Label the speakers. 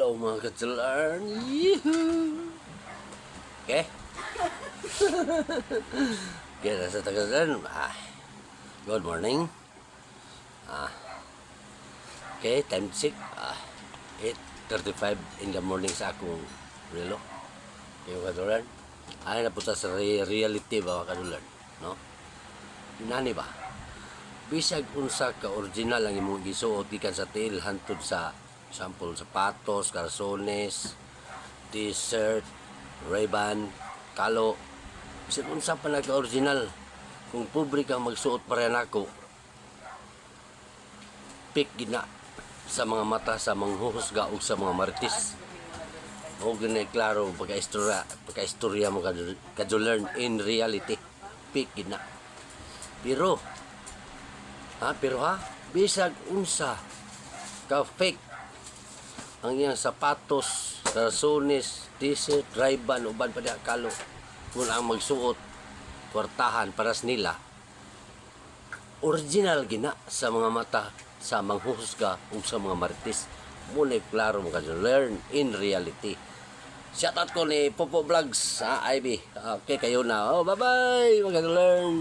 Speaker 1: Hello mga ka-learn. Okay? Okay, nasa taga-learn. Good morning. Okay, time check. 8:35 in the morning sa akong relo. Okay, mga ka-learn. Ay na po sa reality ba mga ka-learn? No? Nani ba? Bisag unsa ka original ang imong gisuot gikan sa tail hantod sa sample sapatos, calzones, t-shirt, Ray-Ban, kalo. Bisag unsa pa nagka original. Kung pobre ka magsuot pa rin ako, pick gina sa mga mata sa manghuhusga o sa mga martis. O ganay klaro pagka-istorya mo kadyo learn in reality. Pick gina. Pero bisag unsa ka fake ang iyang sapatos, calzones, t-shirt, Ray-Ban, uban pa diha kalo, kung ang magsuot kwartahan paras nila, original gina sa mga mata sa manghuhusga ug sa mga martis. Muna klaro mo kadyo learn in reality. Shout out ko ni Popo Vlogs, IB. Okay kayo na. Oh, bye bye mga learn.